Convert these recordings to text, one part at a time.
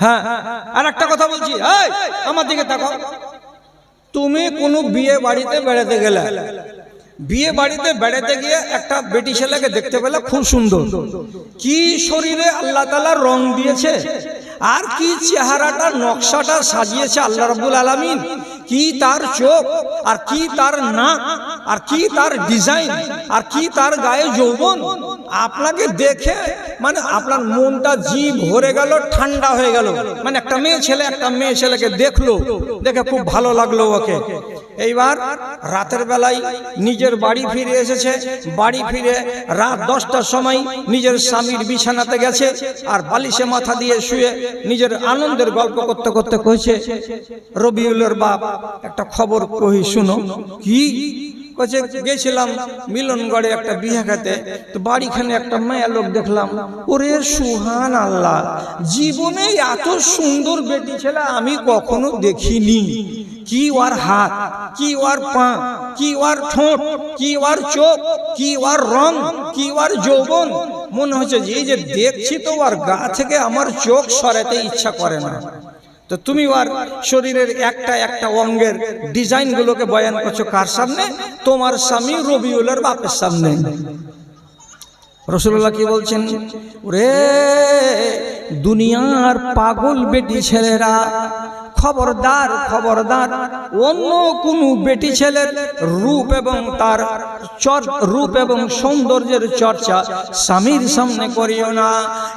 হ্যাঁ, আর একটা কথা বলছি, এই আমার দিকে তাকাও। তুমি কোনো বিয়ে বাড়িতে বেড়াতে গেলে, বিয়ে বাড়িতে বেড়াতে গিয়ে একটা বেটি ছেলেকে দেখতে পেলে খুব সুন্দর, কি শরীরে আল্লাহ তাআলা রং দিয়েছে, আর কি চেহারাটা নকশাটা সাজিয়েছে আল্লাহ রাব্বুল আলামিন, কি তার চোখ, আর কি তার নাক, আর কি তার ডিজাইন, আর কি তার গায়ে যৌবন। আপনাকে দেখে মানে আপনার মনটা জি ভরে গেল, ঠান্ডা হয়ে গেল। মানে একটা মেয়ে ছেলেকে দেখলো, দেখে খুব ভালো লাগলো ওকে। এইবার রাতের বেলায় নিজের বাড়ি ফিরে এসেছে, বাড়ি ফিরে রাত 10টার সময় নিজের স্বামীর বিছানাতে গেছে, আর বালিশে মাথা দিয়ে শুয়ে নিজের আনন্দের গল্প করতে করতে কইছে, রবিউলের বাপ একটা খবর কহি শুনো। কি কইছে? গেছিলাম মিলনগড়ে একটা বিয়ে খেতে, তো বাড়িখানে একটা মেয়ে লোক দেখলাম, ওরে সুহান আল্লাহ, জীবনে এত সুন্দর বেটি ছেলে আমি কখনো দেখিনি। কি ওর হাত, কি ওর পা, কি ওর ঠোঁট, কি ওর চোখ, কি ওর রং, কি ওর যৌবন। মনে হচ্ছে যে এই যে দেখছি তো ওর গা থেকে আমার চোখ সরাতে ইচ্ছা করে না। তো তুমি ওর শরীরের একটা একটা অঙ্গের ডিজাইন গুলোকে বয়ান করছো কার সামনে? তোমার স্বামী রবিউলের বাপের সামনে। রাসূলুল্লাহ কি বলছেন? ওরে দুনিয়ার পাগল বেটি ছেলেরা, খবরদার খবরদার, অন্য কোন বেটি ছেলের রূপ এবং তার রূপ এবং সৌন্দর্যের চর্চা স্বামীর সামনে করিও না।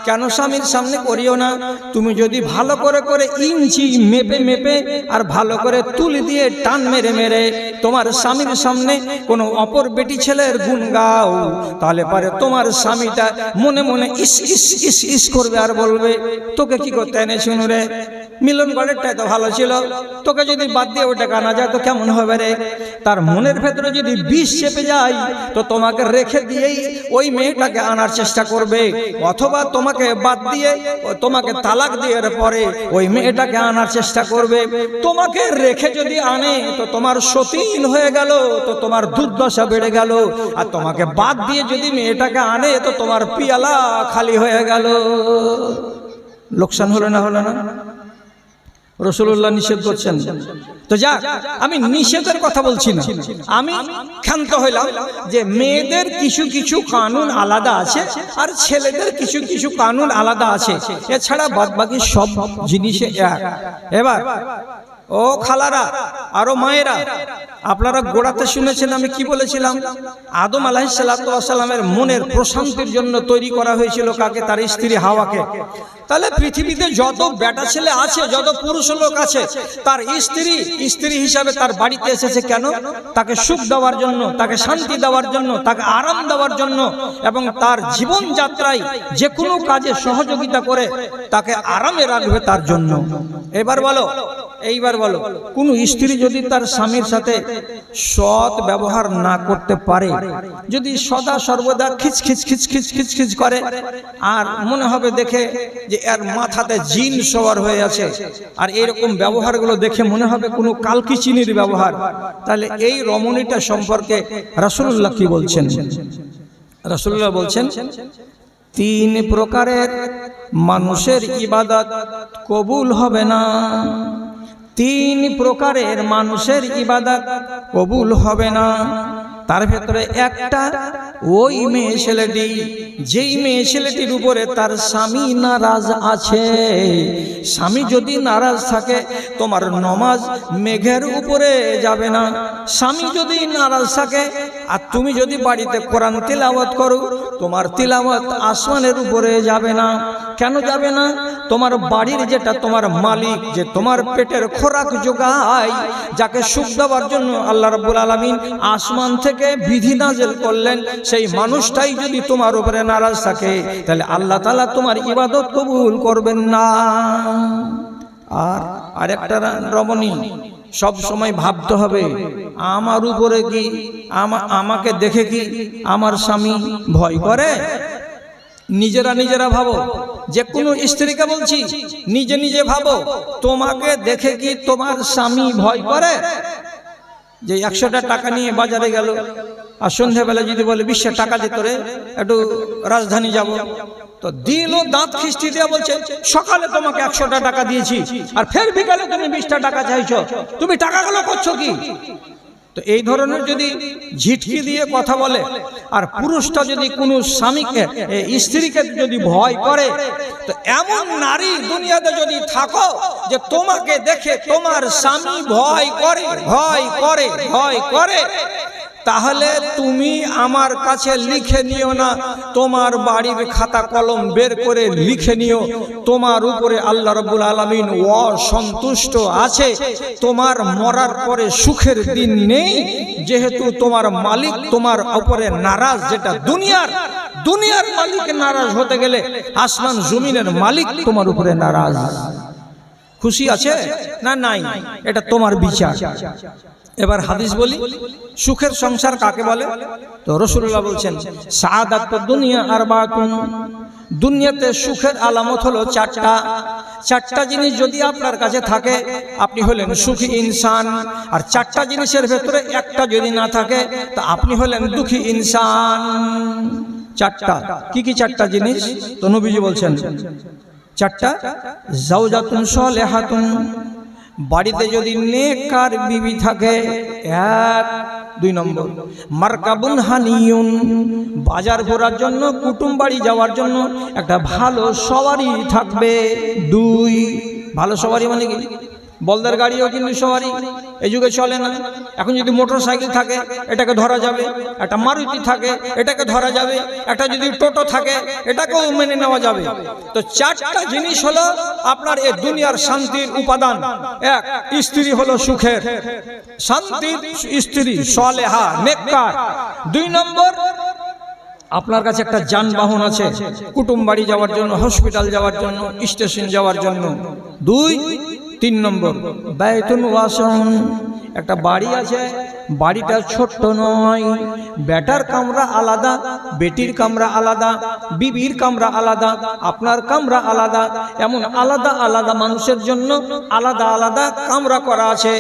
কেন স্বামীর সামনে করিও না? তুমি যদি ভালো করে করে ইঞ্চি মেপে মেপে আর ভালো করে তুলি দিয়ে টান মেরে মেরে তোমার স্বামীর সামনে কোনো অপর বেটি ছেলের গুণ গাও, তাহলে পারে তোমার স্বামীটা মনে মনে ইস ইস ইস ইস করবে আর বলবে, তোকে কি করতে এনেছি রে, মিলনগড়েরটাই তো ভালো ছিল, তোকে যদি বাদ দিয়ে ওটাকে আনা যায় তো কেমন হবে রে। তার মনের ভেতরে যদি বিষ চেপে যায় তো তোমাকে রেখে দিয়েই ওই মেয়েটাকে আনার চেষ্টা করবে, অথবা তোমাকে বাদ দিয়ে তোমাকে তালাক দিয়ে পরে ওই মেয়েটাকে আনার চেষ্টা করবে। তোমাকে রেখে যদি আনে তো তোমার সতীন হয়ে গেল, তো তোমার দুর্দশা বেড়ে গেল, আর তোমাকে বাদ দিয়ে যদি মেয়েটাকে আনে তো তোমার পিয়ালা খালি হয়ে গেল। লোকসান হলো না? হলো না? রাসূলুল্লাহ নিষেধ করছেন। তো যাক, আমি নিষেধের কথা বলছি না, আমি ক্ষান্ত হইলাম যে মেয়েদের কিছু কিছু কানুন আলাদা আছে আর ছেলেদের কিছু কিছু কানুন আলাদা আছে, এছাড়া বাদবাকি সব জিনিসে এক। এবার ও খালারা আরো মায়েরা, আপনারা গোড়াতে শুনেছেন আমি কি বলেছিলাম? আদম আলাইহিস সালাতু ওয়াস সালামের মনের প্রশান্তির জন্য তৈরি করা হয়েছিল কাকে? তার স্ত্রী হাওয়াকে। তাহলে পৃথিবীতে যত বেটা ছেলে আছে, যত পুরুষ লোক আছে, তার স্ত্রী হিসাবে তার বাড়িতে এসেছে কেন? তাকে সুখ দেওয়ার জন্য, তাকে শান্তি দেওয়ার জন্য, তাকে আরাম দেওয়ার জন্য, এবং তার জীবন যাত্রায় যে কোনো কাজে সহযোগিতা করে তাকে আরামে রাখবে তার জন্য। এইবার বলো কোন স্ত্রী যদি তার স্বামীর সাথে সৎ ব্যবহার না করতে পারে, যদি সদা সর্বদা খিচ খিচ খিচ খিচ খিচ খিচ করে, আর মনে হবে দেখে যে এর মাথাতে জিন সওয়ার হয়ে আছে, আর এইরকম ব্যবহারগুলো দেখে মনে হবে কোনো কালকিচিনির ব্যবহার, তাহলে এই রমণীটা সম্পর্কে রাসূলুল্লাহ কি বলছেন? রাসূলুল্লাহ বলছেন, 3 প্রকারের মানুষের ইবাদত কবুল হবে না। 3 প্রকারের মানুষের ইবাদত কবুল হবে না। তার ভেতরে একটা ওই মেয়ে ছেলেটি, যেই মেয়ে ছেলেটির উপরে তার স্বামী নারাজ আছে। স্বামী যদি নারাজ থাকে তোমার নামাজ মেঘের উপরে যাবে না। স্বামী যদি নারাজ থাকে আর তুমি যদি বাড়িতে কোরআন তিলাওয়াত করো, তোমার তিলাওয়াত আসমানের উপরে যাবে না। কেন যাবে না? তোমার বাড়ির যেটা তোমার মালিক, যে তোমার পেটের খোরাক যোগায়, যাকে সুখ দেওয়ার জন্য আল্লাহ রাব্বুল আলামিন আসমান থেকে বিধি নাযিল করলেন, সেই মানুষটাই যদি তোমার উপরে নারাজ থাকে তাহলে আল্লাহ তাআলা তোমার ইবাদত কবুল করবেন না। আর আরেকটা রমণী, সব সময় ভাবতে হবে আমার উপরে কি, আমাকে দেখে কি আমার স্বামী ভয় করে? নিজেরা ভাবো, যে কোনো স্ত্রীকে বলছি, নিজে নিজে ভাবো, তোমাকে দেখে কি তোমার স্বামী ভয় করে? যে 100টা টাকা নিয়ে বাজারে গেল, আর সন্ধ্যাবেলা যদি বলে 20 টাকা দে তোরে, একটু রাজধানী যাব, তো দিনও দাঁত খিস্টি দিয়ে বলছে সকালে তোমাকে 100টা টাকা দিয়েছি আর ফের বিকালে তুমি 20টা টাকা চাইছো, তুমি টাকাগুলো করছো কি? তো এই ধরনের যদি ঝিটকি দিয়ে কথা বলে, আর পুরুষটা যদি কোনো স্বামীকে স্ত্রীকে যদি ভয় করে, তো এমন নারী দুনিয়াতে যদি থাকো যে তোমাকে দেখে তোমার স্বামী ভয় করে ভয় করে ভয় করে, তাহলে তুমি আমার কাছে লিখে নিও না, তোমার বাড়ির খাতা কলম বের করে লিখে নিও, তোমার উপরে আল্লাহ রাব্বুল আলামিন অসন্তুষ্ট আছে, তোমার মরার পরে সুখের দিন নেই, যেহেতু তোমার মালিক তোমার উপরে নারাজ। যেটা দুনিয়ার মালিক নারাজ হতে গেলে আসমান জমিনের মালিক তোমার উপরে নারাজ। খুশি আছে না নাই, এটা তোমার বিচার। এবার হাদিস বলি, সুখের সংসার কাকে বলে? তো রাসূলুল্লাহ বলছেন সাআদাতুদ দুনিয়া আরবাতুন, দুনিয়াতে সুখের আলামত হলো চারটা জিনিস যদি আপনার কাছে থাকে আপনি হলেন সুখী ইনসান। আর চারটা জিনিসের ভেতরে একটা যদি না থাকে তা আপনি হলেন দুঃখী ইনসান। চারটা কি চারটা জিনিস? তো নবীজি বলছেন চারটা, জাওজাতুন সালেহাতুন, বাড়িতে যদি নেককার বিবি থাকে, 1, 2 নম্বর মারকাবুন হানিয়ুন, বাজার ঘোরার জন্য কুটুম বাড়ি যাওয়ার জন্য একটা ভালো সওয়ারি থাকবে। 2, ভালো সওয়ারি মানে কি? বলদের গাড়িও কিন্তু সওয়ারি এই যুগে চলে না। এখন যদি মোটর সাইকেল থাকে এটাকে ধরা যাবে, একটা মারুতি থাকে এটাকে ধরা যাবে, একটা যদি টোটো থাকে এটাকেও মেনে নেওয়া যাবে। তো চারটা জিনিস হলো আপনার এই দুনিয়ার শান্তির উপাদান। 1, স্ত্রী হলো সুখের শান্তির স্ত্রী, সালেহা নেককার। 2 নম্বর আপনার কাছে একটা যানবাহন আছে কুটুম বাড়ি যাওয়ার জন্য, হসপিটাল যাওয়ার জন্য, স্টেশন যাওয়ার জন্য। 3 নম্বর বাইতুন ওয়াসন, একটা বাড়ি আছে, বাড়িটা ছোট্ট নয়, বেটার কামরা আলাদা, বেটির কামরা আলাদা, বিবির কামরা আলাদা, আপনার কামরা আলাদা, এমন আলাদা আলাদা মানুষের জন্য আলাদা আলাদা কামরা করা আছে।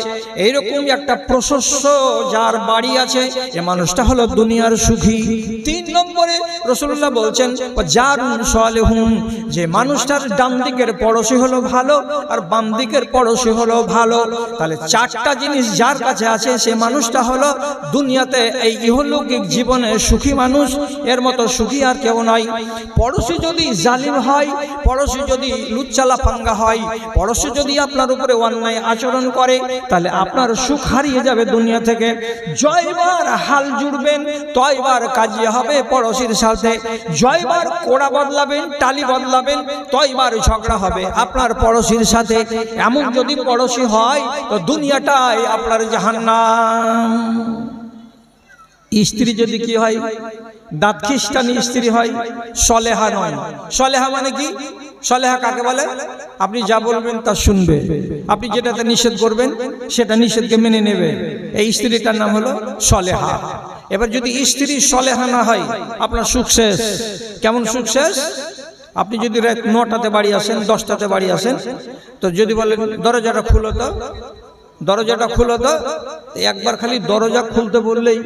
এইরকম একটা প্রশস্ত যার বাড়ি আছে এ মানুষটা হলো দুনিয়ার সুখী। 3 নম্বরে রাসূলুল্লাহ বলছেন জারুন সালেহুন, যে মানুষটার ডান দিকের পড়োশী হলো ভালো আর বাম দিকের পড়োশী হলো ভালো। তাহলে চারটা জিনিস যার কাছে আছে সে মানুষটা হলো দুনিয়াতে এই ইহলৌকিক জীবনে সুখী মানুষ, এর মতো সুখী আর কেউ নয়। পড়োশী যদি জালিম হয়, পড়োশী যদি লুচ্চালা ফাঙ্গা হয়, পড়োশী যদি আপনার উপরে অন্যায় আচরণ করে, তাহলে আপনার সুখ হারিয়ে যাবে দুনিয়া থেকে। জয়বার হাল জুড়বেন তয়বার কাজিয়ে হবে পড়োশীর সাথে, জয়বার কোড়া বদলাবেন টালি বদলাবেন তয়বার ঝগড়া হবে আপনার পড়োশীর সাথে। এমন যদি পড়োশী হয় তো দুনিয়াটাই আপনার জাহান্নাম। স্ত্রী যদি কি হয়, দাঁত খ্রিস্টানি স্ত্রী হয়, সলেহা নয়। সলেহা মানে কি? সলেহা কাকে বলে? আপনি যা বলবেন তা শুনবে, আপনি যেটাতে নিষেধ করবেন সেটা নিষেধকে মেনে নেবে, এই স্ত্রীটার নাম হলো সলেহা। এবার যদি স্ত্রী সলেহা না হয় আপনার সুখ শেষ। কেমন সুখ শেষ? আপনি যদি রাত 9টাতে বাড়ি আসেন, 10টাতে বাড়ি আসেন, তো যদি বলেন দরজাটা খুলো তো, দরজাটা খুলো তো, একবার খালি দরজা খুলতে বললেই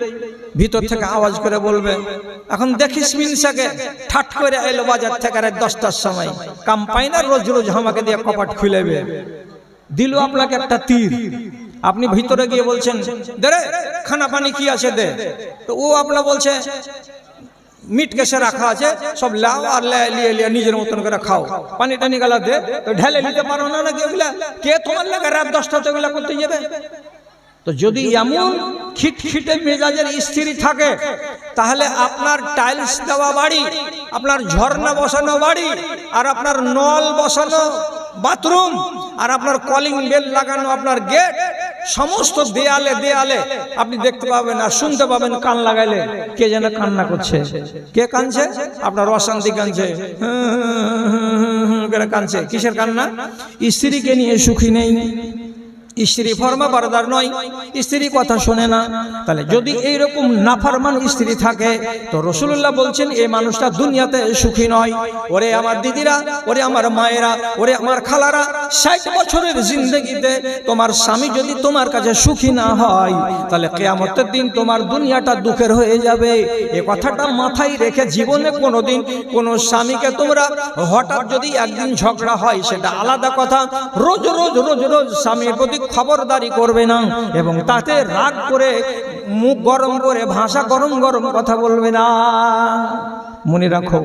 ভিতর থেকে আওয়াজ করে বলবে এখন দেখিস মিনসাকে ঠাট করে এলো বাজার থেকে রাত 10টার সময়, কাম পাই না, রোজ রোজ আমাকে দিয়ে কপাট খুলেবে। দিল আপনাকে একটা তীর, আপনি ভিতরে গিয়ে বলছেন দে রে খানা পানি কি আছে দে, তো ও আপনার বলছে মিট কেসে রাখা আছে সব লাও আর লিয়ে নিজের মতন করে খাও, পানি টানি গেলা দে, তো ঢেলে নিতে পারো না নাকি? ওগুলা কে তোমার লাগে রাত 10টাতে ওগুলা করতে যাবে? তো যদি এমন খিটখিটে মেজাজের স্ত্রী থাকে তাহলে আপনার টাইলস দেওয়া বাড়ি, আপনার ঝর্ণা বসানো বাড়ি, আর আপনার নল বসানো বাথরুম, আর আপনার কলিং বেল লাগানো আপনার গেট, সমস্ত দেয়ালে দেয়ালে আপনি দেখতে পাবেন আর শুনতে পাবেন কান লাগাইলে কে যেন কান্না করছে। কে কাঁদছে? আপনার অশান্তি কাঁদছে, কাঁদছে। কিসের কান্না? স্ত্রীকে নিয়ে সুখী নেই। স্ত্রী ফরমা বারদার নয়, স্ত্রী কথা শোনে না। তাহলে যদি এইরকম নাফরমান স্ত্রী থাকে তো রাসূলুল্লাহ বলছেন এই মানুষটা দুনিয়াতে সুখী নয়। ওরে আমার দিদিরা, ওরে আমার মায়েরা, ওরে আমার খালারা, 60 বছরের জিন্দেগিতে তোমার স্বামী যদি তোমার কাছে সুখী না হয় তাহলে কিয়ামতের দিন তোমার দুনিয়াটা দুঃখের হয়ে যাবে। এই কথাটা মাথায় রেখে জীবনে কোনোদিন কোনো স্বামীকে তোমরা হঠাৎ যদি একদিন ঝগড়া হয় সেটা আলাদা কথা, রোজ রোজ রোজ রোজ স্বামীর প্রতি খবরদারি করবে না এবং তাতে রাগ করে মুখ গরম করে ভাষা গরম গরম কথা বলবে না। মনে রাখো।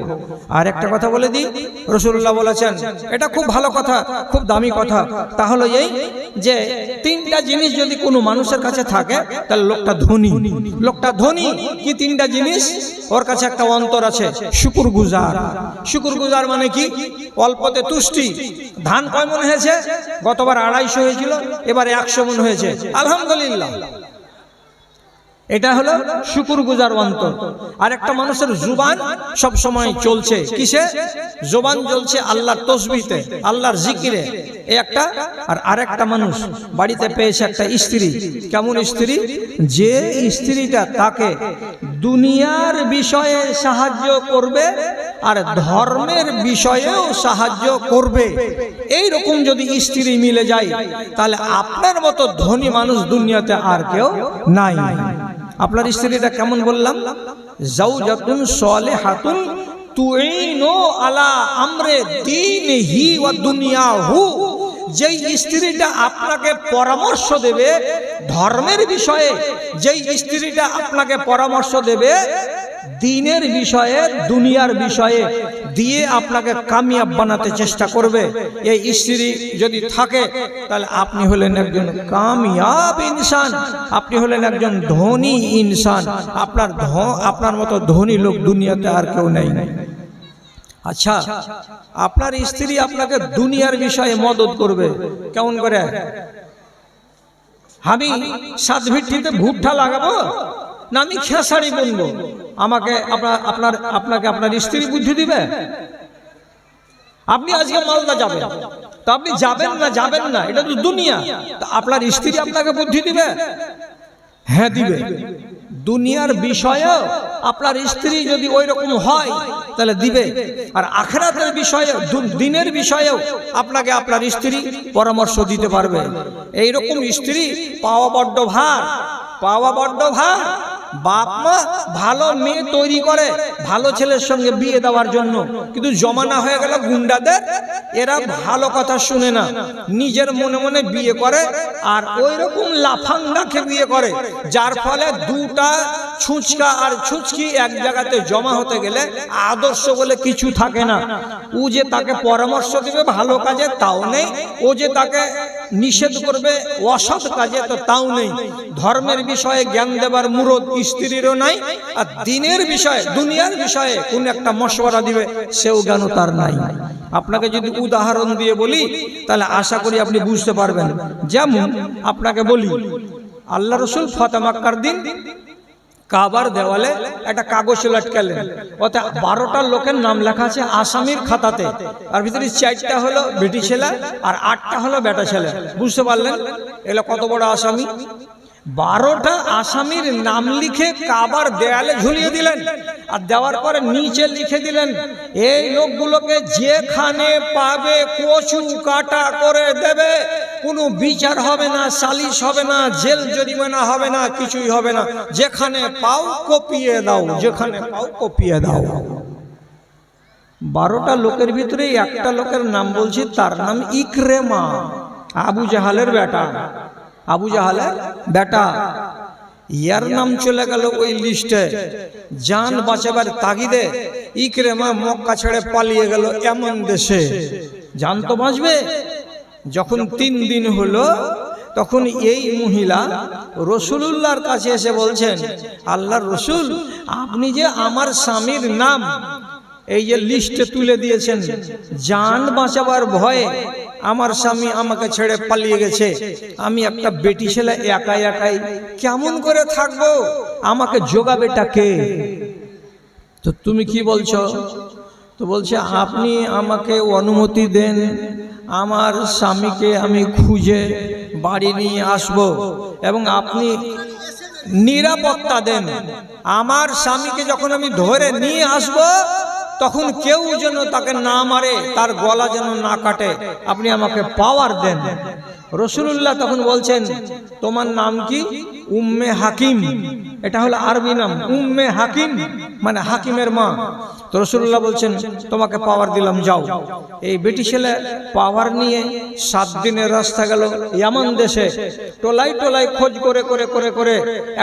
আর একটা কথা বলে দিই, রাসূলুল্লাহ বলেছেন, এটা খুব ভালো কথা, খুব দামি কথা। তাহলে এই যে 3টা জিনিস যদি কোনো মানুষের কাছে থাকে তাহলে লোকটা ধনী। লোকটা ধনী কি 3টা জিনিস? ওর কাছে একটা অন্তর আছে শুকরগুজার। শুকরগুজার মানে কি? অল্পতে তুষ্টি। ধান কয় মন হয়েছে? গতবার 250 হয়েছিল, এবারে 100 মন হয়েছে, আলহামদুলিল্লাহ। এটা হলো শুকরগুজার অন্তর। আর একটা মানুষের জুবান সব সময় চলছে কিসে? জুবান চলছে আল্লাহর তসবিহতে, আল্লাহর জিকিরে, এই একটা। আর আরেকটা মানুষ বাড়িতে পেয়েছে একটা স্ত্রী। কেমন স্ত্রী? যে স্ত্রীটা তাকে দুনিয়ার বিষয়ে সাহায্য করবে আর ধর্মের বিষয়েও সাহায্য করবে। এই রকম যদি স্ত্রী মিলে যায় তাহলে আপনার মতো ধনী মানুষ দুনিয়াতে আর কেউ নাই। আপনার স্ত্রীটা কেমন বললাম? জাওজাতুন সালিহাতুন তুইনু আলা আমরে দীনিহি ওয়া দুনিয়াহু। যেই স্ত্রীটা আপনাকে পরামর্শ দেবে ধর্মের বিষয়ে, যেই স্ত্রীটা আপনাকে পরামর্শ দেবে দ্বীনের বিষয়ে, দুনিয়ার বিষয়ে, দিয়ে আপনাকে কামিয়াব বানাতে চেষ্টা করবে, এই স্ত্রী যদি থাকে তাহলে আপনি হলেন একজন কামিয়াব ইনসান, আপনি হলেন একজন ধনী ইনসান। আপনার মতো ধনী লোক দুনিয়াতে আর কেউ নেই। আচ্ছা, আপনার স্ত্রী আপনাকে দুনিয়ার বিষয়ে মদত করবে কেমন করে? আমি সাত ভিত্তিতে ভুট্টা লাগাবো না আমি খেসারি বুনবো, আমাকে আপনাকে আপনার স্ত্রী বুদ্ধি দিবে? আপনি আজকে মালদা যাবেন, তো আপনি যাবেন না, এটা তো দুনিয়া। তো আপনার স্ত্রী আপনাকে বুদ্ধি দিবে? হ্যাঁ দিবে। দুনিয়ার বিষয়ে আপনার স্ত্রী যদি ওই রকম হয় তাহলে দিবে। আর আখিরাতের বিষয়ে, দিনের বিষয়েও আপনাকে আপনার স্ত্রী পরামর্শ দিতে পারবে। এইরকম স্ত্রী পাওয়া বড্ড ভার, পাওয়া বড্ড ভার। বাপ মা ভালো মেয়ে তৈরি করে ভালো ছেলের সঙ্গে বিয়ে দেওয়ার জন্য, কিন্তু জমানা হয়ে গেল গুন্ডাদের। এরা ভালো কথা শুনে না, নিজের মনে মনে বিয়ে করে আর ওই রকম লাফাঙ্গাকে বিয়ে করে, যার ফলে দুটা ছুঁচকা আর ছুঁচকি এক জায়গাতে জমা হতে গেলে আদর্শ বলে কিছু থাকে না। ও যে তাকে পরামর্শ দিবে ভালো কাজে তাও নেই, ও যে তাকে নিষেধ করবে অসৎ কাজে তো তাও নেই। ধর্মের বিষয়ে জ্ঞান দেবার মুরদ স্ত্রীরও নাই, আর দিনের বিষয়ে, দুনিয়ার বিষয়ে কোন একটা মশওয়ারা দিবে সেও জ্ঞান তার নাই। আপনাকে যদি উদাহরণ দিয়ে বলি তাহলে আশা করি আপনি বুঝতে পারবেন। যেমন আপনাকে বলি, আল্লাহ রসুল ফতহ মক্কার দিন কাবার দেওয়ালে একটা কাগজ লটকালেন, ওতে 12টা লোকের নাম লেখা আছে আসামির খাতাতে, আর ভিতরে 4টা হলো বেটি ছেলে আর 8টা হলো বেটা ছেলে। বুঝতে পারলেন এগুলো কত বড় আসামি? 12টা আসামির নাম লিখে কাবার দেয়ালে ঝুলিয়ে দিলেন, আর দেওয়ার পরে নিচে লিখে দিলেন এই লোকগুলোকে যেখানে পাবে কচু কাটা করে দেবে, কোনো বিচার হবে না, সালিশ হবে না, জেল জরিমানা হবে না, কিছুই হবে না, যেখানে পাও কপিয়ে দাও, যেখানে পাও কপিয়ে দাও। 12টা লোকের ভিতরে একটা লোকের নাম বলছি, তার নাম ইকরেমা, আবু জাহালের বেটা। আবু জাহালের বেটা, ইয়ার নাম চলে গেল ওই লিস্টে। জান বাঁচাবার তাগিদে ইকরেমা মক্কা ছেড়ে পালিয়ে গেল এমন দেশে। জান তো বাঁচবে। যখন 3 দিন হলো তখন এই মহিলা রাসূলুল্লাহর কাছে এসে বলছেন, আল্লাহর রাসূল, আপনি যে আমার স্বামীর নাম এই যে লিস্টে তুলে দিয়েছেন, জান বাঁচাবার ভয়ে আমার স্বামী আমাকে ছেড়ে পালিয়ে গেছে, আমি একটা বেটি ছেলে একাই একাই কেমন করে থাকবো, আমাকে জোগাবেটা কে? তো তুমি কি বলছো? তো বলছে, আপনি আমাকে অনুমতি দেন, আমার স্বামীকে আমি খুঁজে বাড়ি নিয়ে আসব এবং আপনি নিরাপত্তা দেন। আমার স্বামীকে যখন আমি ধরে নিয়ে আসব তখন কেউ যেন তাকে না মারে, তার গলা যেন না কাটে, আপনি আমাকে পাওয়ার দেন। রাসূলুল্লাহ তখন বলছেন, তোমার নাম কি? উম্মে হাকিম। এটা হলো আরবি নাম, উম্মে হাকিম মানে হাকিমের মা। তো রাসূলুল্লাহ বলছেন, তোমাকে পাওয়ার দিলাম, যাও। এই বেটি ছেলে পাওয়ার নিয়ে 7 দিনের রাস্তা গেল ইয়ামান দেশে। টোলাই টোলাই খোঁজ করে করে করে করে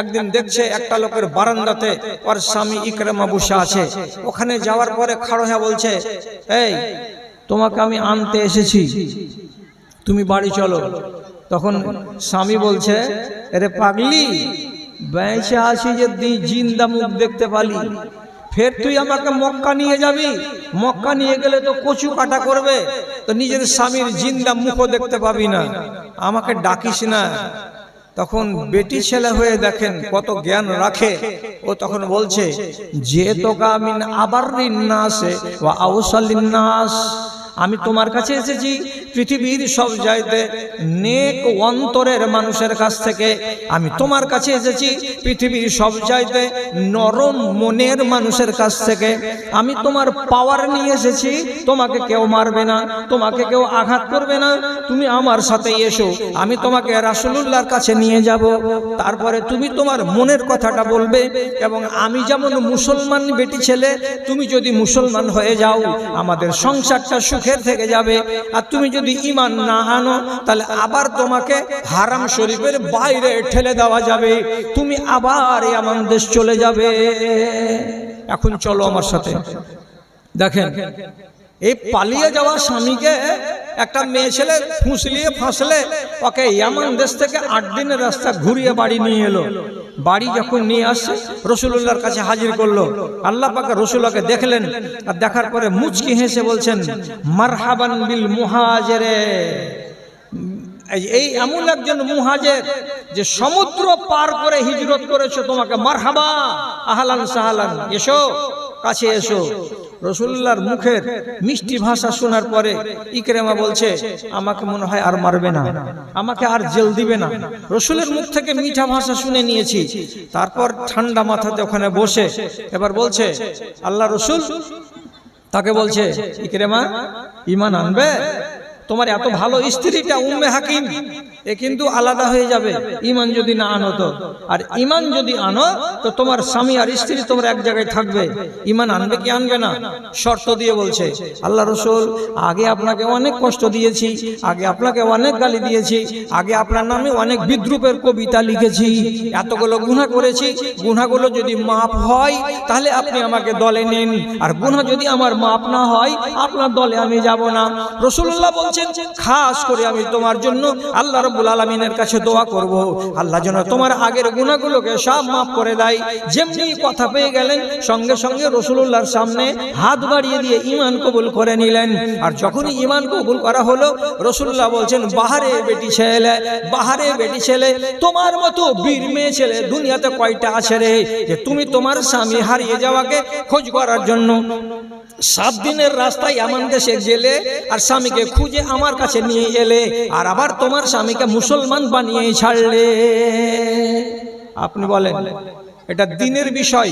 একদিন দেখছে একটা লোকের বারান্দাতে ওর স্বামী ইকরামা বসে আছে। ওখানে যাওয়ার পরে খাড়ো হয়ে বলছে, এই তোমাকে আমি আনতে এসেছি, তুমি বাড়ি চলো। তখন স্বামী বলছে, আরে পাগলি, বেঁচে আছি যে জিন্দা মুখ দেখতে পালি, ফের তুই আমাকে মক্কা নিয়ে যাবি? মক্কা নিয়ে গেলে তো কচু কাটা করবে, তো নিজের স্বামীর জিন্দা মুখও দেখতে পাবি না, আমাকে ডাকিস না। তখন বেটি ছেলে হয়ে দেখেন কত জ্ঞান রাখে। ও তখন বলছে, যে তোকা মিন আবাররিন নাসে ওয়া আওসালিন নাস, আমি তোমার কাছে এসেছি পৃথিবীর সব জায়গাতে নেক অন্তরের মানুষের কাছ থেকে। আমি তোমার কাছে এসেছি পৃথিবীর সব জায়গাতে নরম মনের মানুষের কাছ থেকে। আমি তোমার পাওয়ার নিয়ে এসেছি, তোমাকে কেউ মারবে না, তোমাকে কেউ আঘাত করবে না, তুমি আমার সাথে এসো, আমি তোমাকে রাসূলুল্লাহর কাছে নিয়ে যাব। তারপরে তুমি তোমার মনের কথাটা বলবে, এবং আমি যেমন মুসলমান বেটি ছেলে, তুমি যদি মুসলমান হয়ে যাও আমাদের সংসারটা সুখের থেকে যাবে। আর তুমি যদি ঈমান না আনো তাহলে আবার তোমাকে হারাম শরীফের বাইরে ঠেলে দেওয়া যাবে, তুমি আবার ইয়ামান দেশ চলে যাবে। এখন চলো আমার সাথে। দেখেন, এই পালিয়ে যাওয়া স্বামীকে একটা মেয়ে ছেলে ফুসলিয়ে ফাঁসলে ওকে ইয়ামান দেশ থেকে 8 দিনের রাস্তা ঘুরিয়ে বাড়ি নিয়ে এলো। বাড়ি যখন নিয়ে আসছে রাসূলুল্লাহর কাছে হাজির করলো। আল্লাহ পাক রাসূলকে দেখলেন, আর দেখার পরে মুচকি হেসে বলছেন, মারহাবান বিল মুহাজিরে। এই এমন একজন মুহাজির যে সমুদ্র পার করে হিজরত করেছে, তোমাকে মারহাবা, আহলান সাহলান, এসো, কাছে এসো। রাসূলুল্লাহর মুখের মিষ্টি ভাষা শোনার পরে ইকরামা বলছে, আমাকে মনে হয় আর মারবে না, আমাকে আর জেল দিবে না। রাসূলের মুখ থেকে মিঠা ভাষা শুনে নিয়েছি। তারপর ঠান্ডা মাথাতে ওখানে বসে এবার বলছে, আল্লাহ রাসূল তাকে বলছে, ইকরামা ঈমান আনবে? তোমার এত ভালো স্ত্রীটা উম্মে হাকিম, এ কিন্তু আলাদা হয়ে যাবে ঈমান যদি না আনো তো। আর ঈমান যদি আনো তো তোমার স্বামী আর স্ত্রী তোমরা এক জায়গায় থাকবে। ঈমান আনবে কি আনবে না? শর্ত দিয়ে বলছে, আল্লাহ রাসূল আগে আপনাকে অনেক কষ্ট দিয়েছি, আগে আপনাকে অনেক গালি দিয়েছি, আগে আপনার নামে অনেক বিদ্রূপের কবিতা লিখেছি, এতগুলো গুনাহ করেছি, গুনাহগুলো যদি মাফ হয় তাহলে আপনি আমাকে দলে নিন, আর গুনাহ যদি আমার মাফ না হয় আপনার দলে আমি যাব না। রাসূলুল্লাহ বলছেন, খাস করে আমি তোমার জন্য আল্লাহ রাব্বুল আলামিনের কাছে দোয়া করব, আল্লাহ যেন তোমার আগের গুনাহগুলোকে সব মাফ করে দেয়। যেমনি কথা পেয়ে গেলেন সঙ্গে সঙ্গে রাসূলুল্লাহর সামনে হাত বাড়িয়ে দিয়ে ঈমান কবুল করে নিলেন। আর যখনই ঈমান কবুল করা হলো, রাসূলুল্লাহ বলছেন, বাহারে বেটি ছেলে, বাহারে বেটি ছেলে, তোমার মতো বীর মেয়ে ছেলে দুনিয়াতে কয়টা আছে রে, যে তুমি তোমার স্বামী হারিয়ে যাওয়াকে খোঁজ করার জন্য 7 দিনের রাস্তায় ইয়ামান দেশে গেলে আর স্বামীকে খুঁজে আমার কাছে নিয়ে এলে, আর আবার তোমার স্বামীকে মুসলমান বানিয়ে ছাড়লে। আপনি বলেন, এটা দ্বীনের বিষয়,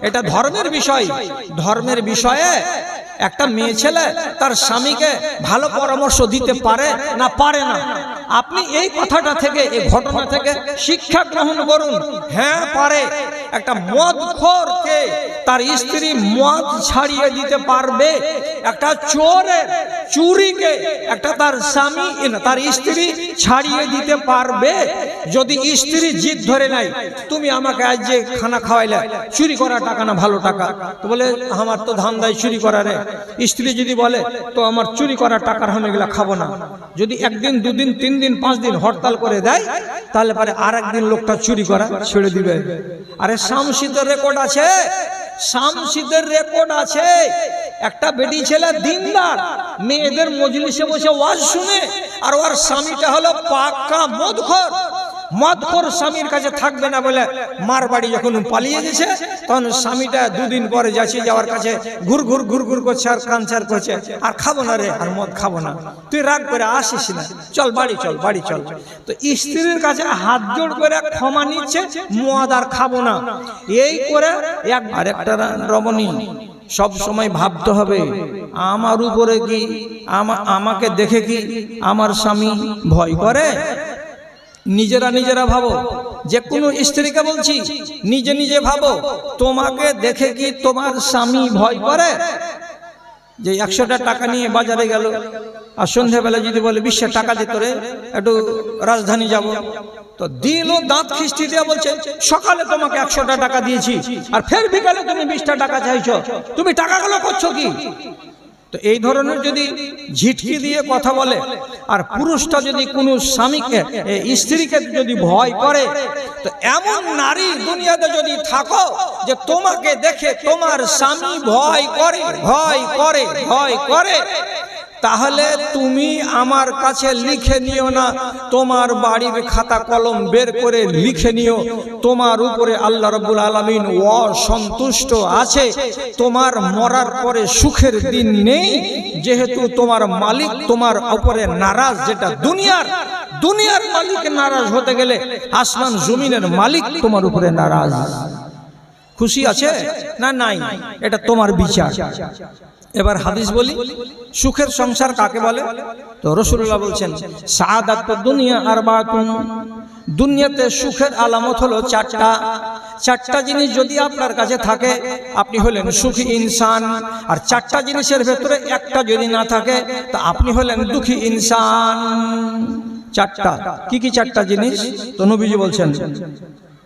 এটা ধর্মের বিষয়। ধর্মের বিষয়ে একটা মেয়ে ছেলে তার স্বামীকে ভালো পরামর্শ দিতে পারে না পারে না? আপনি এই কথাটা থেকে, এই ঘটনা থেকে শিক্ষা গ্রহণ করুন। হ্যাঁ পারে। একটা মদখোরকে তার স্ত্রী মদ ছাড়িয়ে দিতে পারবে, একটা চোরের চুরিকে একটা তার স্বামী তার স্ত্রী ছাড়িয়ে দিতে পারবে। যদি স্ত্রী জিদ ধরে নাই, তুমি আমাকে আজ যে খানা খাওয়াইলে, চুরি করা টাকা না ভালো টাকা, তো বলে আমার তো ধান্দায় চুরি করারে। স্ত্রী যদি বলে, তো আমার চুরি করা টাকার আমি এগুলা খাবো না, যদি 1 দিন 2 দিন 3 দিন 5 দিন হরতাল করে দেয়, তাহলে পরে আর একদিন লোকটা চুরি করা ছেড়ে দিবে। আরে শামসিদের রেকর্ড আছে, শামসিদের রেকর্ড আছে। একটা বেটি ছেলে দিনদার মেয়েদের মজলিসে বসে ওয়াজ শুনে, আর ওর স্বামীটা হলো পাক্কা মদখোর। মদখোর স্বামীর কাছে থাকবে না বলে মার বাড়ি যখন পালিয়ে গেছে, তখন স্বামীটা দুদিন পরে যাচ্ছে, যাওয়ার কাছে ঘুর ঘুর করছে আর কাঞ্চার করছে, আর খাবো না রে, আর মদ খাবো না, তুই রাগ করে আসিস না, চল বাড়ি চল বাড়ি চল। তো স্ত্রীর কাছে হাত জোড় করে ক্ষমা নিচ্ছে, মদ আর খাবো না, এই করে আরেকটা রমণী সব সময় ভাবতে হবে আমার উপরে কি আমাকে দেখে কি আমার স্বামী ভয় করে। নিজেরা ভাবো, যে কোনো স্ত্রীকে বলছি, নিজে নিজে ভাবো তোমাকে দেখে কি তোমার স্বামী ভয় করে। যে 100টা টাকা নিয়ে বাজারে গেল, আর সন্ধ্যাবেলা যদি বলে 20 টাকা দিতে রে একটু রাজধানী যাব, তো দিন ও দাঁত খিস্তি দিয়ে বলছে সকালে তোমাকে 100টা টাকা দিয়েছি, আর ফের বিকালে তুমি 20টা টাকা চাইছো, তুমি টাকাগুলো করছো কি। তো এই ধরনের যদি ঝিটকি দিয়ে কথা বলে, আর পুরুষটা যদি কোনো স্বামীকে স্ত্রীকে যদি ভয় করে, তো এমন নারী দুনিয়াতে যদি থাকো যে তোমাকে দেখে তোমার স্বামী ভয় করে, তাহলে তুমি আমার কাছে লিখে নিও না, তোমার বাড়ির খাতা কলম বের করে লিখে নিও, তোমার উপরে আল্লাহ রাব্বুল আলামিন অসন্তুষ্ট আছে, তোমার মরার পরে সুখের দিন নেই, যেহেতু তোমার মালিক তোমার উপরে নারাজ। যেটা দুনিয়ার মালিক নারাজ হতে গেলে আসমান জমিনের মালিক তোমার উপরে নারাজ। খুশি আছে না নাই, এটা তোমার বিচার। এবার হাদিস বলি, সুখের সংসার কাকে বলে? তো রাসূলুল্লাহ বলছেন সাআদাতুদ দুনিয়া আরবাতুন, দুনিয়াতে সুখের আলামত হলো চারটা জিনিস যদি আপনার কাছে থাকে আপনি হলেন সুখী ইনসান। আর চারটা জিনিসের ভেতরে একটা যদি না থাকে তা আপনি হলেন দুঃখী ইনসান। চারটা কি চারটা জিনিস? তো নবীজি বলছেন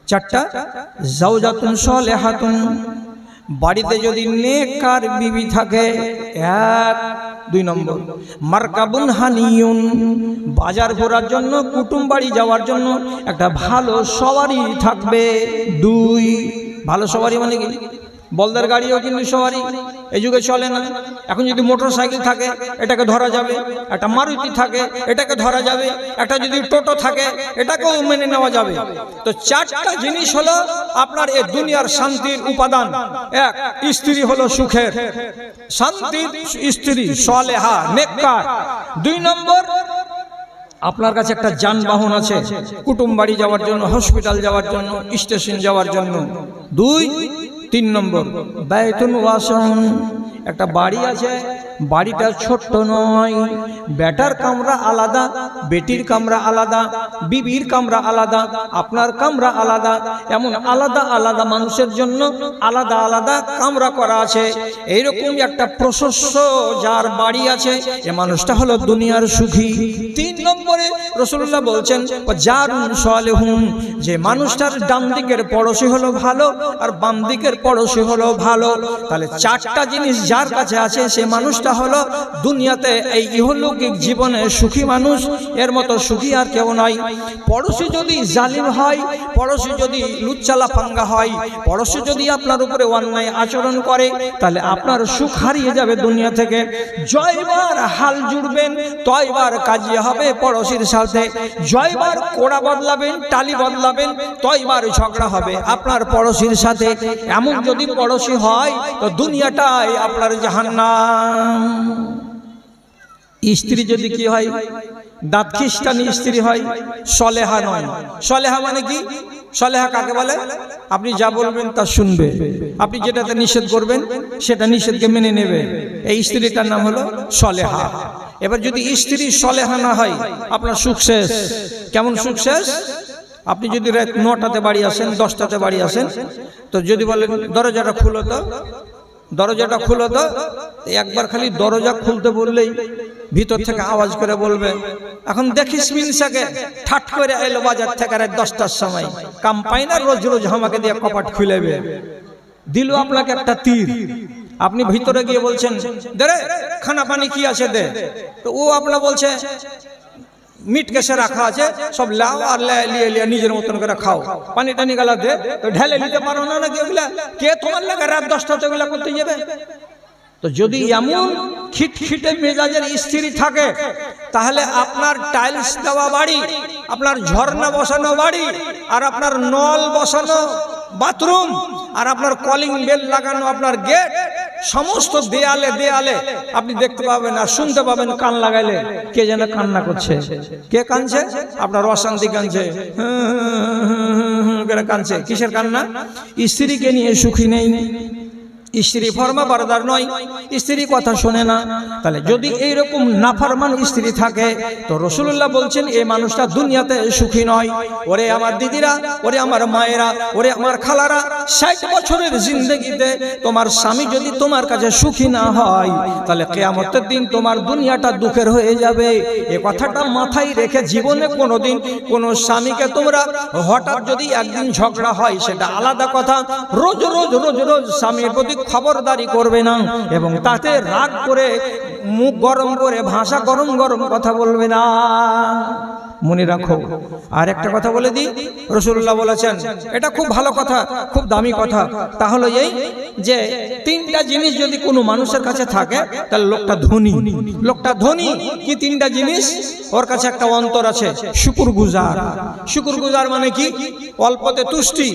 চারটা। জাওজাতুন সালেহাতুন, বাড়িতে যদি নেককার বিবি থাকে, 1। 2 নম্বর মারকাবুন হানিয়ুন, বাজার ঘোরার জন্য কুটুম বাড়ি যাওয়ার জন্য একটা ভালো সওয়ারি থাকবে। 2 ভালো সওয়ারি মানে কি? বলদের গাড়িও কিন্তু সওয়ারি এই যুগে চলে না। এখন যদি মোটর সাইকেল থাকে এটাকে ধরা যাবে, একটা মারুতি থাকে এটাকে ধরা যাবে, একটা যদি টোটো থাকে এটাকেও মেনে নেওয়া যাবে। তো চারটা জিনিস হলো আপনার এই দুনিয়ার শান্তির উপাদান। 1 স্ত্রী হলো সুখের শান্তির স্ত্রী, সালেহা নেককার। 2 নম্বর আপনার কাছে একটা যানবাহন আছে কুটুম বাড়ি যাওয়ার জন্য, হসপিটাল যাওয়ার জন্য, স্টেশন যাওয়ার জন্য। 3 নম্বর বাইতুন ওয়াসন, একটা বাড়ি আছে, বাড়িটা ছোট্ট নয়, বেটার কামরা আলাদা, বেটির কামরা আলাদা, বিবির কামরা আলাদা, আপনার কামরা আলাদা, এমন আলাদা আলাদা মানুষের জন্য আলাদা আলাদা কামরা করা আছে। এইরকম একটা প্রশস্ত যার বাড়ি আছে এ মানুষটা হলো দুনিয়ার সুখী। 3 নম্বরে রাসূলুল্লাহ বলছেন জারুন সালেহুন, যে মানুষটার ডান দিকের পড়োশী হলো ভালো আর বাম দিকের পড়োশী হলো ভালো। তাহলে চারটা জিনিস যার কাছে আছে সে মানুষটা হলো দুনিয়াতে এই ইহলৌকিক জীবনে সুখী মানুষ। এর মতো সুখী আর কেউ নাই। পড়োশী যদি জালিম হয়, পড়োশী যদি লুচ্চালা ফাঙ্গা হয়, পড়োশী যদি আপনার উপরে অন্যায় আচরণ করে, তাহলে আপনার সুখ হারিয়ে যাবে দুনিয়া থেকে। জয়বার হাল জুড়বেন তয়বার কাজী হবে পড়োশীর সাথে, জয়বার কোড়া বদলাবেন টালি বদলাবেন তয়বার ঝগড়া হবে আপনার পড়োশীর সাথে। এমন যদি পড়োশী হয় তো দুনিয়াটাই আপনার জাহান্নাম। স্ত্রী যদি কি হয়, দাঁত খ্রিস্টানি স্ত্রী হয়, সলেহা নয়। সলেহা মানে কি? সলেহা কাকে বলে? আপনি যা বলবেন তা শুনবে, আপনি যেটাতে নিষেধ করবেন সেটা নিষেধকে মেনে নেবে, এই স্ত্রীটার নাম হলো সলেহা। এবার যদি স্ত্রী সলেহা না হয় আপনার সুখ শেষ। কেমন সুখ শেষ? আপনি যদি রাত 9টাতে বাড়ি আসেন, 10টাতে বাড়ি আসেন, তো যদি বলেন দরজাটা খুলো তো, দরজাটা খুলো তো, একবার খালি দরজা খুলতে বললেই ভিতর থেকে আওয়াজ করে বলবে এখন দেখিস মিনসাকে ঠাট করে এলো বাজার থেকে রাত 10টার সময়, কাম পাই না, রোজ রোজ আমাকে দিয়ে কপাট খুলেবে। দিল আপনাকে একটা তীর, আপনি ভিতরে গিয়ে বলছেন দে রে খানা পানি কি আছে দে, তো ও আপনার বলছে মিট কেসে রাখা আছে সব লাও আর লিয়ে নিজের মতন করে খাও, পানি টানি গালা দে, তো ঢেলে নিতে পারো না নাকি? ওগুলা কে তোমার লাগে রাত 10টাতে ওগুলা করতে যাবে? তো যদি এমন খিটখিটে মেজাজের স্ত্রী থাকে, তাহলে আপনার টাইলস দেওয়া বাড়ি, আপনার ঝর্ণা বসানো বাড়ি, আর আপনার নল বসানো বাথরুম, আর আপনার কলিং বেল লাগানো আপনার গেট, সমস্ত দেয়ালে দেয়ালে আপনি দেখতে পাবেন আর শুনতে পাবেন কান লাগাইলে কে যেন কান্না করছে। কে কাঁদছে? আপনার অশান্তি কাঁদছে, কাঁদছে। কিসের কান্না? স্ত্রীকে নিয়ে সুখী নেই, স্ত্রী ফরমা বারদার নয়, স্ত্রী কথা শোনে না। তাহলে যদি এইরকম নাফরমান স্ত্রী থাকে, তো রাসূলুল্লাহ বলছেন এই মানুষটা দুনিয়াতে সুখী নয়। ওরে আমার দিদিরা, ওরে আমার মায়েরা, ওরে আমার খালারা, 60 বছরের জিন্দেগিতে তোমার স্বামী যদি তোমার কাছে সুখী না হয়, তাহলে কিয়ামতের দিন তোমার দুনিয়াটা দুঃখের হয়ে যাবে। এই কথাটা মাথায় রেখে জীবনে কোনোদিন কোনো স্বামীকে তোমরা হঠাৎ যদি একদিন ঝগড়া হয় সেটা আলাদা কথা, রোজ রোজ রোজ রোজ স্বামীর প্রতি খবরদারি করবে না, এবং তাতে রাগ করে মুখ গরম করে ভাষা গরম গরম কথা বলবে না। মনে রাখো। আর একটা কথা বলে দিই, রাসূলুল্লাহ বলেছেন, এটা খুব ভালো কথা, খুব দামি কথা। তাহলে এই যে 3টা জিনিস যদি কোনো মানুষের কাছে থাকে, তাহলে লোকটা ধনী। লোকটা ধনী কি? 3টা জিনিস। ওর কাছে একটা অন্তর আছে শুকরগুজার। শুকরগুজার মানে কি? অল্পতে তুষ্টি।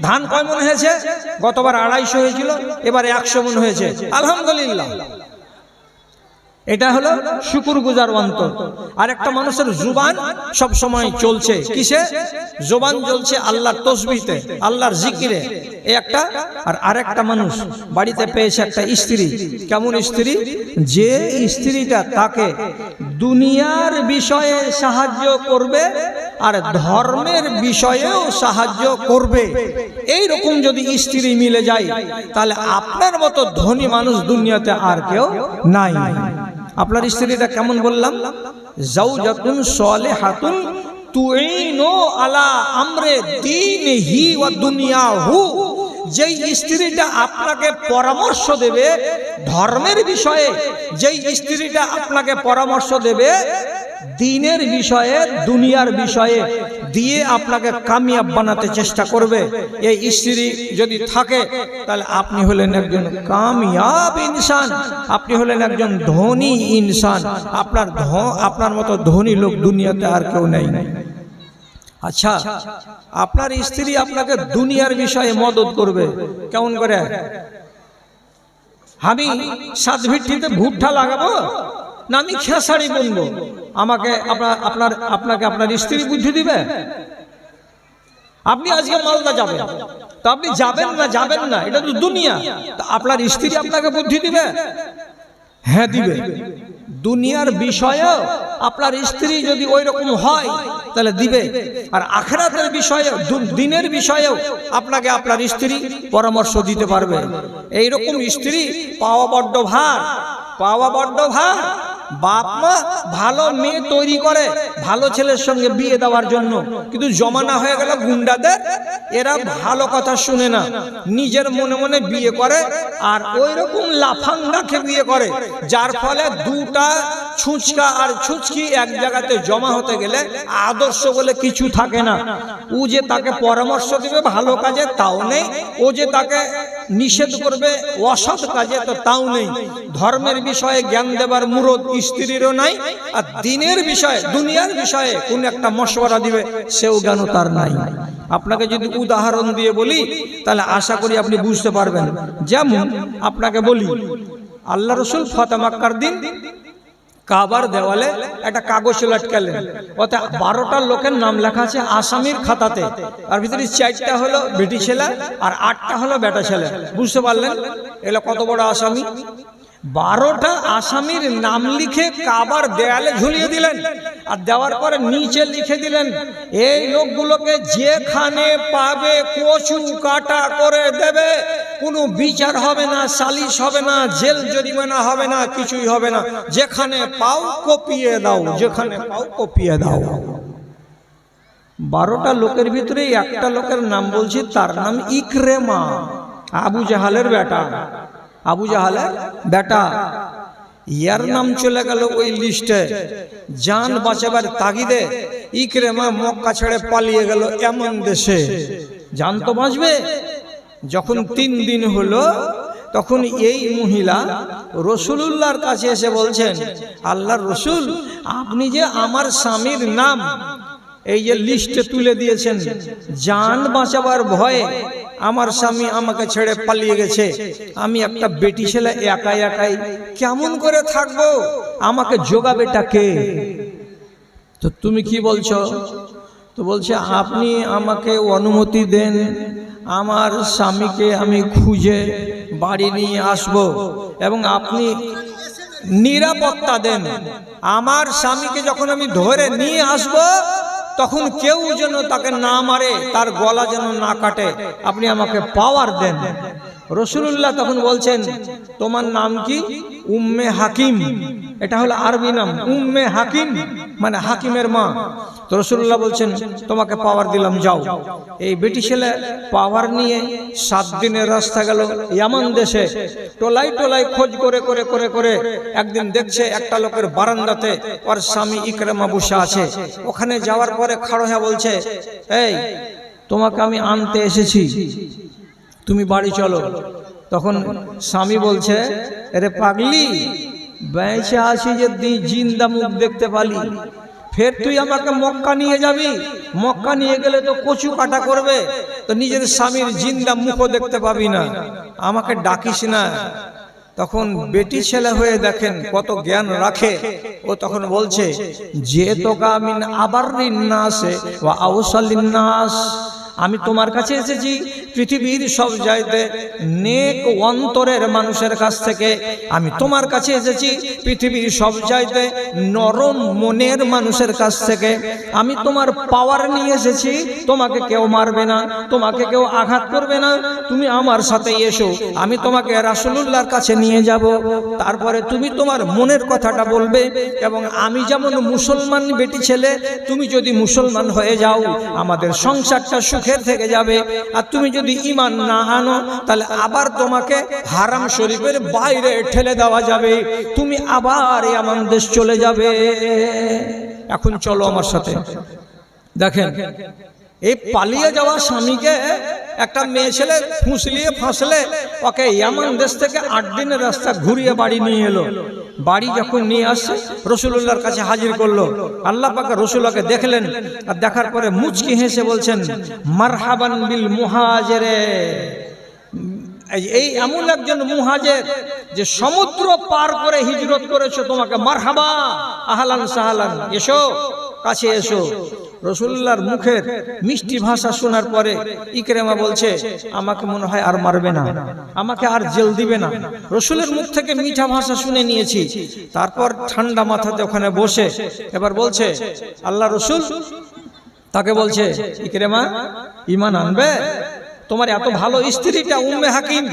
ধান কয় মন হয়েছে? গতবার 250 হয়েছিল, এবারে 100 মন হয়েছে, আলহামদুলিল্লাহ। এটা হলো শুকরগুজার অন্তর। আর একটা মানুষের জুবান সব সময় চলছে কিসে? জুবান চলছে আল্লাহর তসবিহতে, আল্লাহর জিকিরে, এই একটা। আর আরেকটা মানুষ বাড়িতে পেয়েছে একটা স্ত্রী। কেমন স্ত্রী? যে স্ত্রীটা তাকে দুনিয়ার বিষয়ে সাহায্য করবে আর ধর্মের বিষয়েও সাহায্য করবে। এই রকম যদি স্ত্রী মিলে যায়, তাহলে আপনার মতো ধনী মানুষ দুনিয়াতে আর কেউ নাই। আপনার স্ত্রীটা কেমন বললাম? জাওজাতুন সালিহাতুন তুইনু আলা আমরে দীনিহি ওয়া দুনিয়াহু। যেই স্ত্রীটা আপনাকে পরামর্শ দেবে ধর্মের বিষয়ে, যেই স্ত্রীটা আপনাকে পরামর্শ দেবে দ্বীনের বিষয়ে, দুনিয়ার বিষয়ে, দিয়ে আপনাকে কামিয়াব বানাতে চেষ্টা করবে, এই স্ত্রী যদি থাকে, তাহলে আপনি হলেন একজন কামিয়াব ইনসান, আপনি হলেন একজন ধনী ইনসান। আপনার মতো ধনী লোক দুনিয়াতে আর কেউ নেই। আচ্ছা, আপনার স্ত্রী আপনাকে দুনিয়ার বিষয়ে মদত করবে কেমন করে? আমি সাতভিটিতে ভুট্টা লাগাবো না আমি খেসারি বুনবো, আমাকে আপনাকে আপনার স্ত্রী বুদ্ধি দিবে? আপনি আজকে মালদা যাবেন, তো আপনি যাবেন না, এটা তো দুনিয়া। তো আপনার স্ত্রী আপনাকে বুদ্ধি দিবে? হ্যাঁ দিবে। দুনিয়ার বিষয়েও আপনার স্ত্রী যদি ওই রকম হয় তাহলে দিবে। আর আখিরাতের বিষয়ে, দিনের বিষয়েও আপনাকে আপনার স্ত্রী পরামর্শ দিতে পারবে। এইরকম স্ত্রী পাওয়া বড্ড ভার, পাওয়া বড্ড ভার। বাপ মা ভালো মেয়ে তৈরি করে ভালো ছেলের সঙ্গে বিয়ে দেওয়ার জন্য, কিন্তু জমানা হয়ে গেল গুন্ডাদের। এরা ভালো কথা শুনে না, নিজের মনে মনে বিয়ে করে, আর ওই রকম লাফাঙ্গাকে বিয়ে করে, যার ফলে দুটা ছুঁচকা আর ছুঁচকি এক জায়গাতে জমা হতে গেলে আদর্শ বলে কিছু থাকে না। ও যে তাকে পরামর্শ দিবে ভালো কাজে তাও নেই, ও যে তাকে নিষেধ করবে অসৎ কাজে তো তাও নেই। ধর্মের বিষয়ে জ্ঞান দেবার মুরদ স্ত্রীরও নাই, আর দিনের বিষয়ে, দুনিয়ার বিষয়ে কোন একটা মশওয়ারা দিবে সেও জ্ঞান তার নাই। আপনাকে যদি উদাহরণ দিয়ে বলি তাহলে আশা করি আপনি বুঝতে পারবেন। যেমন আপনাকে বলি, আল্লাহ রসুল ফতহ মক্কার দিন কাবার দেওয়ালে একটা কাগজ লটকালেন, ওতে 12টা লোকের নাম লেখা আছে আসামির খাতাতে, আর ভিতরে 4টা হলো বেটি ছেলে আর 8টা হলো বেটা ছেলে। বুঝতে পারলেন এগুলো কত বড় আসামি? 12টা আসামির নাম লিখে কাবার দেয়ালে ঝুলিয়ে দিলেন, আর দেওয়ার পরে নিচে লিখে দিলেন এই লোকগুলোকে যেখানে পাবে কচু কাটা করে দেবে, কোনো বিচার হবে না, সালিশ হবে না, জেল জরিমানা হবে না, কিছুই হবে না, যেখানে পাও কপিয়ে দাও, যেখানে পাও কপিয়ে দাও। 12টা লোকের ভিতরে একটা লোকের নাম বলছি, তার নাম ইকরেমা, আবু জাহালের বেটা। আবু জাহালের বেটা, ইয়ার নাম চলে গেল ওই লিস্টে। জান বাঁচাবার তাগিদে ইকরেমা মক্কা ছেড়ে পালিয়ে গেল এমন দেশে। জান তো বাঁচবে। যখন 3 দিন হলো তখন এই মহিলা রাসূলুল্লাহর কাছে এসে বলছেন, আল্লাহর রাসূল, আপনি যে আমার স্বামীর নাম এই যে লিস্টে তুলে দিয়েছেন, জান বাঁচাবার ভয়ে আমার স্বামী আমাকে ছেড়ে পালিয়ে গেছে, আমি একটা বেটি ছেলে একাই একাই কেমন করে থাকবো, আমাকে জোগাবেটা কে? তো তুমি কি বলছো? তো বলছে, আপনি আমাকে অনুমতি দেন, আমার স্বামীকে আমি খুঁজে বাড়ি নিয়ে আসব এবং আপনি নিরাপত্তা দেন। আমার স্বামীকে যখন আমি ধরে নিয়ে আসব তখন কেউ যেন তাকে না মারে, তার গলা যেন না কাটে, আপনি আমাকে পাওয়ার দেন। রাসূলুল্লাহ তখন বলছেন, তোমার নাম কি? উম্মে হাকিম। এটা হলো আরবি নাম, উম্মে হাকিম মানে হাকিমের মা। তো রাসূলুল্লাহ বলছেন, তোমাকে পাওয়ার দিলাম, যাও। এই বেটি ছেলে পাওয়ার নিয়ে 7 দিনের রাস্তা গেল ইয়ামান দেশে। টোলাই টোলাই খোঁজ করে করে করে করে একদিন দেখছে একটা লোকের বারান্দাতে ওর স্বামী ইকরামা বসে আছে। ওখানে যাওয়ার পরে খাড়ো হয়ে বলছে, এই তোমাকে আমি আনতে এসেছি, তুমি বাড়ি চলো। তখন স্বামী বলছে, আরে পাগলি, বেঁচে আছি যে জিন্দা মুখ দেখতে পালি, ফের তুই আমাকে মক্কা নিয়ে যাবি? মক্কা নিয়ে গেলে তো কচু কাটা করবে, তো নিজের স্বামীর জিন্দা মুখও দেখতে পাবি না, আমাকে ডাকিস না। তখন বেটি ছেলে হয়ে দেখেন কত জ্ঞান রাখে। ও তখন বলছে, যে তোকা মিন আবাররিন নাসে ওয়া আওসালিন নাস, আমি তোমার কাছে এসেছি পৃথিবীর সব জায়গাতে নেক অন্তরের মানুষের কাছ থেকে। আমি তোমার কাছে এসেছি পৃথিবীর সব জায়গাতে নরম মনের মানুষের কাছ থেকে। আমি তোমার পাওয়ার নিয়ে এসেছি, তোমাকে কেউ মারবে না, তোমাকে কেউ আঘাত করবে না, তুমি আমার সাথে এসো, আমি তোমাকে রাসূলুল্লাহর কাছে নিয়ে যাব। তারপরে তুমি তোমার মনের কথাটা বলবে এবং আমি যেমন মুসলমান বেটি ছেলে, তুমি যদি মুসলমান হয়ে যাও আমাদের সংসারটা সুখের থেকে যাবে। আর তুমি যদি ঈমান না আনো তাহলে আবার তোমাকে হারাম শরীফের বাইরে ঠেলে দেওয়া যাবে, তুমি আবার ইয়ামান দেশ চলে যাবে। এখন চলো আমার সাথে। দেখেন, এই পালিয়ে যাওয়া স্বামীকে একটা মেয়ে ছেলে ফুসলিয়ে ফাঁসলে ওকে ইয়ামান দেশ থেকে 8 দিনের রাস্তা ঘুরিয়ে বাড়ি নিয়ে এলো। বাড়ি যখন নিয়ে আসছে রাসূলুল্লাহর কাছে হাজির করলো। আল্লাহ পাক রাসূলকে দেখলেন, আর দেখার পরে মুচকি হেসে বলছেন, মারহাবান বিল মুহাজিরে। এই এমন একজন মুহাজির যে সমুদ্র পার করে হিজরত করেছে, তোমাকে মারহাবা, আহলান সাহলান, এসো, কাছে এসো। রাসূলুল্লাহর মুখের মিষ্টি ভাষা শোনার পরে ইকরামা বলছে, আমাকে মনে হয় আর মারবে না, আমাকে আর জেল দিবে না। রাসূলের মুখ থেকে মিঠা ভাষা শুনে নিয়েছি। তারপর ঠান্ডা মাথাতে ওখানে বসে এবার বলছে, আল্লাহ রাসূল তাকে বলছে, ইকরামা ঈমান আনবে? তোমার এত ভালো স্ত্রীটা উম্মে হাকিম,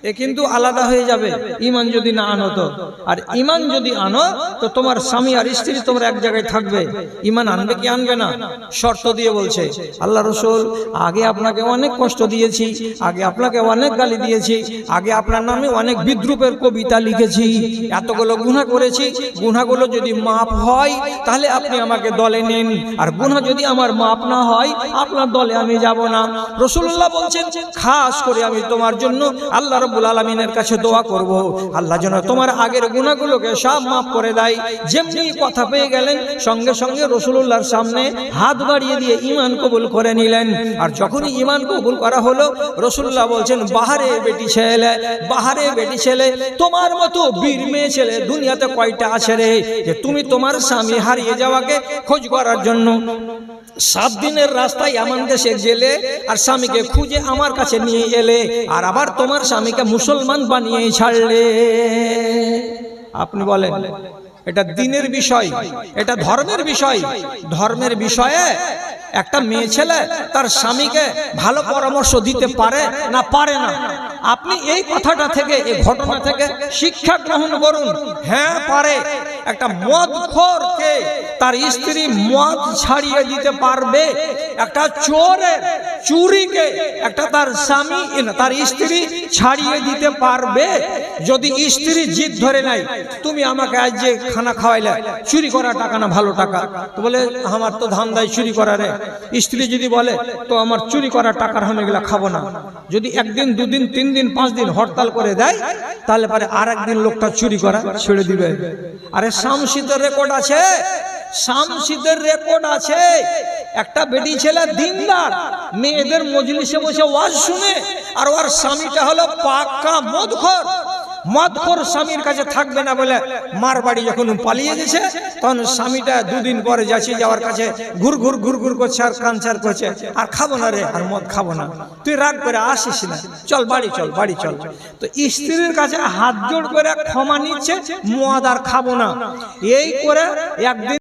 এ কিন্তু আলাদা হয়ে যাবে ঈমান যদি না আনো তো। আর ঈমান যদি আনো তো তোমার স্বামী আর স্ত্রী তোমরা এক জায়গায় থাকবে। ঈমান আনবে কি আনবে না? শর্ত দিয়ে বলছে, আল্লাহ রাসূল আগে আপনাকে অনেক কষ্ট দিয়েছি, আগে আপনাকে অনেক গালি দিয়েছি, আগে আপনার নামে অনেক বিদ্রূপের কবিতা লিখেছি, এতগুলো গুনাহ করেছি, গুনাহগুলো যদি মাফ হয় তাহলে আপনি আমাকে দলে নিন, আর গুনাহ যদি আমার মাফ না হয় আপনার দলে আমি যাব না। রাসূলুল্লাহ বলছেন, খাস করে আমি তোমার জন্য আল্লাহ রাব্বুল আলামিনের কাছে দোয়া করব, আল্লাহ যেন তোমার আগের গুনাহগুলোকে সব মাফ করে দেয়। যেমনি কথা পেয়ে গেলেন সঙ্গে সঙ্গে রাসূলুল্লাহর সামনে হাত বাড়িয়ে দিয়ে ঈমান কবুল করে নিলেন। আর যখনই ঈমান কবুল করা হলো, রাসূলুল্লাহ বলছেন, বাহারে বেটি ছেলে, বাহারে বেটি ছেলে, তোমার মতো বীর মেয়ে ছেলে দুনিয়াতে কয়টা আছে রে, যে তুমি তোমার স্বামী হারিয়ে যাওয়াকে খোঁজ করার জন্য 7 দিনের রাস্তায় ইয়ামান দেশে গেলে আর স্বামীকে খুঁজে আমার কাছে নিয়ে এলে, আর আবার তোমার স্বামীকে মুসলমান বানিয়ে ছাড়লে। আপনি বলেন, এটা দ্বীনের বিষয়, এটা ধর্মের বিষয়। ধর্মের বিষয়ে একটা মেয়ে ছেলে তার স্বামীকে ভালো পরামর্শ দিতে পারে না পারে না? আপনি এই কথাটা থেকে, এই ঘটনা থেকে শিক্ষা গ্রহণ করুন। হ্যাঁ পারে। একটা মদখোরকে তার স্ত্রী মদ ছাড়িয়ে দিতে পারবে, একটা চোরের চুরিকে একটা তার স্বামী তার স্ত্রী ছাড়িয়ে দিতে পারবে? যদি স্ত্রী জিদ ধরে নাই, তুমি আমাকে আজ যে খানা খাওয়াইলে, চুরি করা টাকা না ভালো টাকা, তো বলে আমার তো ধান্দায় চুরি করারে। স্ত্রী যদি বলে তো আমার চুরি করা টাকার আমি এগুলা খাবো না, যদি একদিন দুদিন 3 দিন 5 দিন হরতাল করে দেয়, তাহলে পরে আর একদিন লোকটা চুরি করা ছেড়ে দিবে। আরে শামসিদের রেকর্ড আছে, শামসিদের রেকর্ড আছে। একটা বেটি ছেলে দিনদার, মেয়েদের মজলিসে বসে ওয়াজ শুনে, আর ওর স্বামীটা হলো পাক্কা মদখোর। মদখোর স্বামীর কাছে থাকবে না বলে মার বাড়ি যখন পালিয়ে গেছে, তখন স্বামীটা 2 দিন পরে যাচ্ছে, যাওয়ার কাছে ঘুর ঘুর করছে আর কানচার করছে, আর খাবো না রে, আর মদ খাবো না, তুই রাগ করে আসিস না, চল বাড়ি চল, বাড়ি চল। তো স্ত্রীর কাছে হাত জোড় করে ক্ষমা নিচ্ছে, মদ আর খাবো না, এই করে একদিন